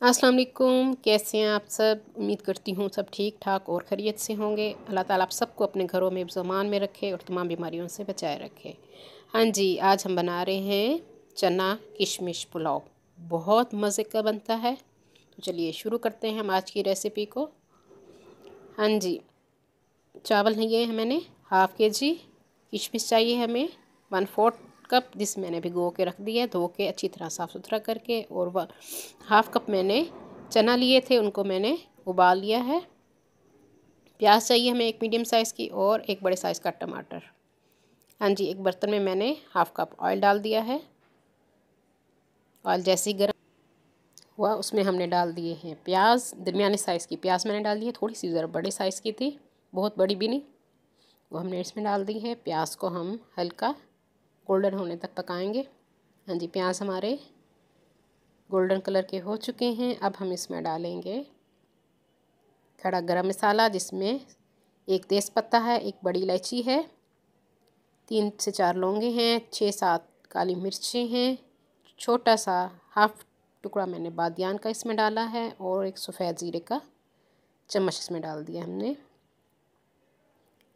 अस्सलाम वालेकुम। कैसे हैं आप सब? उम्मीद करती हूँ सब ठीक ठाक और खैरियत से होंगे। अल्लाह ताला आप सबको अपने घरों में ज़मान में रखे और तमाम बीमारियों से बचाए रखे। हाँ जी, आज हम बना रहे हैं चना किशमिश पुलाव। बहुत मज़े का बनता है। तो चलिए शुरू करते हैं हम आज की रेसिपी को। हाँ जी, चावल लिए हैं मैंने हाफ़ kg। किशमिश चाहिए हमें 1/4 कप, जिस मैंने भिगो के रख दिया है धो के अच्छी तरह साफ़ सुथरा करके। और वह हाफ़ कप मैंने चना लिए थे, उनको मैंने उबाल लिया है। प्याज चाहिए हमें एक मीडियम साइज़ की और एक बड़े साइज़ का टमाटर। हाँ जी, एक बर्तन में मैंने हाफ़ कप ऑयल डाल दिया है। ऑयल जैसे ही गर्म हुआ उसमें हमने डाल दिए हैं प्याज। दरमियाने साइज़ की प्याज मैंने डाल दी है, थोड़ी सी ज़रा बड़े साइज़ की थी, बहुत बड़ी भी नहीं। वो हमने इसमें डाल दी है। प्याज को हम हल्का गोल्डन होने तक पकाएंगे। हाँ जी, प्याज हमारे गोल्डन कलर के हो चुके हैं। अब हम इसमें डालेंगे खड़ा गरम मसाला, जिसमें एक तेज़पत्ता है, एक बड़ी इलायची है, 3 से 4 लौंगे हैं, 6-7 काली मिर्चें हैं, छोटा सा हाफ़ टुकड़ा मैंने बादियान का इसमें डाला है और एक सफ़ेद ज़ीरे का चम्मच इसमें डाल दिया हमने।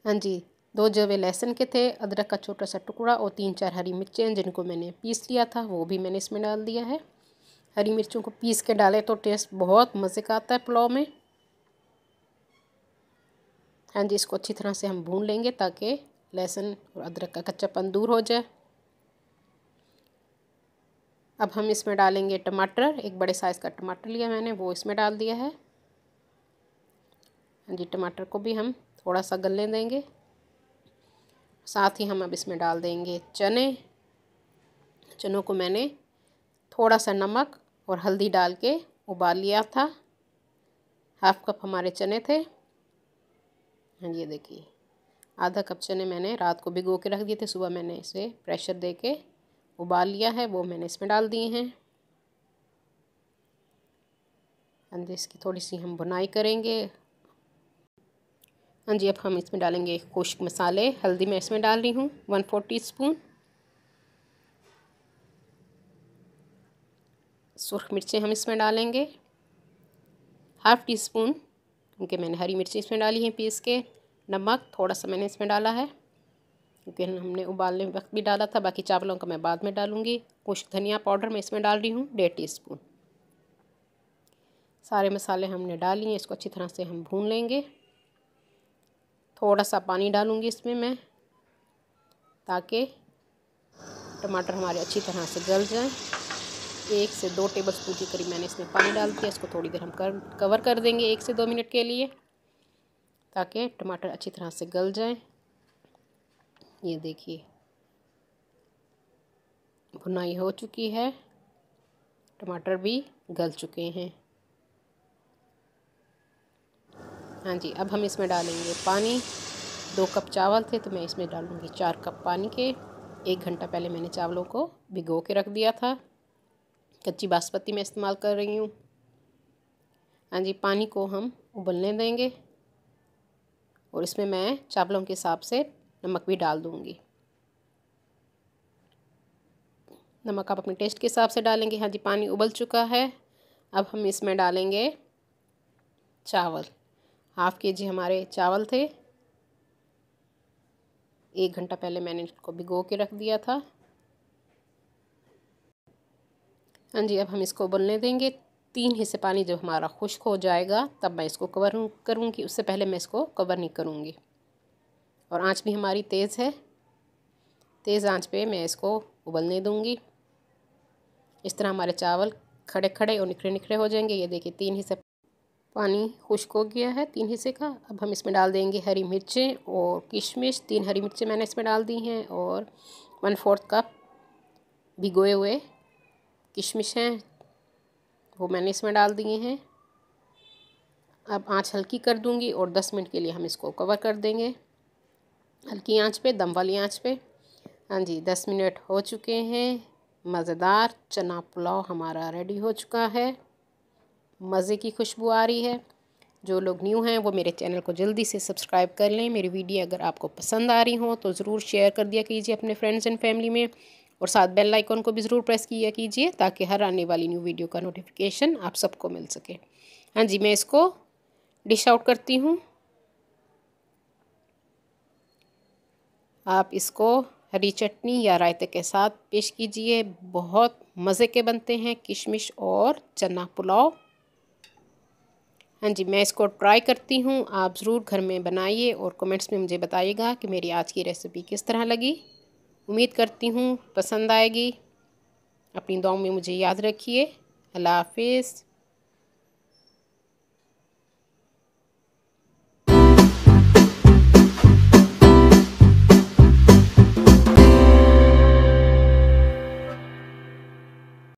हाँ जी, 2 जवे लहसुन के थे, अदरक का छोटा सा टुकड़ा और 3-4 हरी मिर्चें जिनको मैंने पीस लिया था, वो भी मैंने इसमें डाल दिया है। हरी मिर्चों को पीस के डालें तो टेस्ट बहुत मज़े का आता है पुलाव में। हाँ जी, इसको अच्छी तरह से हम भून लेंगे ताकि लहसुन और अदरक का कच्चापन दूर हो जाए। अब हम इसमें डालेंगे टमाटर। एक बड़े साइज़ का टमाटर लिया मैंने, वो इसमें डाल दिया है। हाँ जी, टमाटर को भी हम थोड़ा सा गलने देंगे। साथ ही हम अब इसमें डाल देंगे चने। चनों को मैंने थोड़ा सा नमक और हल्दी डाल के उबाल लिया था। हाफ़ कप हमारे चने थे। हाँ, ये देखिए आधा कप चने मैंने रात को भिगो के रख दिए थे, सुबह मैंने इसे प्रेशर दे के उबाल लिया है, वो मैंने इसमें डाल दिए हैं। हाँ जी, इसकी थोड़ी सी हम भुनाई करेंगे। हाँ जी, अब हम इसमें डालेंगे खुश्क मसाले। हल्दी मैं इसमें डाल रही हूँ 1/4 टीस्पून। सुर्ख मिर्चें हम इसमें डालेंगे हाफ़ टीस्पून, क्योंकि मैंने हरी मिर्ची इसमें डाली हैं पीस के। नमक थोड़ा सा मैंने इसमें डाला है, क्योंकि हमने उबालने वक्त भी डाला था, बाकी चावलों का मैं बाद में डालूँगी। कुछ धनिया पाउडर मैं इसमें डाल रही हूँ 1.5 टीस्पून। सारे मसाले हमने डाल लिए, इसको अच्छी तरह से हम भून लेंगे। थोड़ा सा पानी डालूँगी इसमें मैं, ताकि टमाटर हमारे अच्छी तरह से गल जाएँ। 1 से 2 टेबलस्पून के करीब मैंने इसमें पानी डाल दिया। इसको थोड़ी देर हम कवर कर देंगे 1 से 2 मिनट के लिए, ताकि टमाटर अच्छी तरह से गल जाएं। ये देखिए भुनाई हो चुकी है, टमाटर भी गल चुके हैं। हाँ जी, अब हम इसमें डालेंगे पानी। 2 कप चावल थे तो मैं इसमें डालूँगी 4 कप पानी के। 1 घंटा पहले मैंने चावलों को भिगो के रख दिया था। कच्ची बासमती मैं इस्तेमाल कर रही हूँ। हाँ जी, पानी को हम उबलने देंगे और इसमें मैं चावलों के हिसाब से नमक भी डाल दूँगी। नमक आप अपने टेस्ट के हिसाब से डालेंगे। हाँ जी, पानी उबल चुका है। अब हम इसमें डालेंगे चावल। हाफ़ kg हमारे चावल थे, 1 घंटा पहले मैंने इसको भिगो के रख दिया था। हाँ जी, अब हम इसको उबलने देंगे। 3 हिस्से पानी जब हमारा खुश्क हो जाएगा तब मैं इसको कवर करूँगी, उससे पहले मैं इसको कवर नहीं करूँगी। और आंच भी हमारी तेज़ है, तेज़ आंच पे मैं इसको उबलने दूँगी। इस तरह हमारे चावल खड़े खड़े और निखरे निखरे हो जाएंगे। ये देखिए 3 हिस्से पानी खुश्क हो गया है, 3 हिस्से का। अब हम इसमें डाल देंगे हरी मिर्चें और किशमिश। 3 हरी मिर्चें मैंने इसमें डाल दी हैं और 1/4 कप भिगोए हुए किशमिश हैं, वो मैंने इसमें डाल दिए हैं। अब आंच हल्की कर दूंगी और 10 मिनट के लिए हम इसको कवर कर देंगे, हल्की आंच पे, दम वाली आंच पे। हाँ जी, 10 मिनट हो चुके हैं। मज़ेदार चना पुलाव हमारा रेडी हो चुका है। मज़े की खुशबू आ रही है। जो लोग न्यू हैं वो मेरे चैनल को जल्दी से सब्सक्राइब कर लें। मेरी वीडियो अगर आपको पसंद आ रही हो तो ज़रूर शेयर कर दिया कीजिए अपने फ्रेंड्स एंड फैमिली में। और साथ बेल आइकन को भी ज़रूर प्रेस किया कीजिए ताकि हर आने वाली न्यू वीडियो का नोटिफिकेशन आप सबको मिल सके। हाँ जी, मैं इसको डिश आउट करती हूँ। आप इसको हरी चटनी या रायते के साथ पेश कीजिए। बहुत मज़े के बनते हैं किशमिश और चना पुलाव। हाँ जी, मैं इसको ट्राई करती हूँ। आप ज़रूर घर में बनाइए और कमेंट्स में मुझे बताइएगा कि मेरी आज की रेसिपी किस तरह लगी। उम्मीद करती हूँ पसंद आएगी। अपनी दुआओं में मुझे याद रखिए। अल्लाह हाफिज़।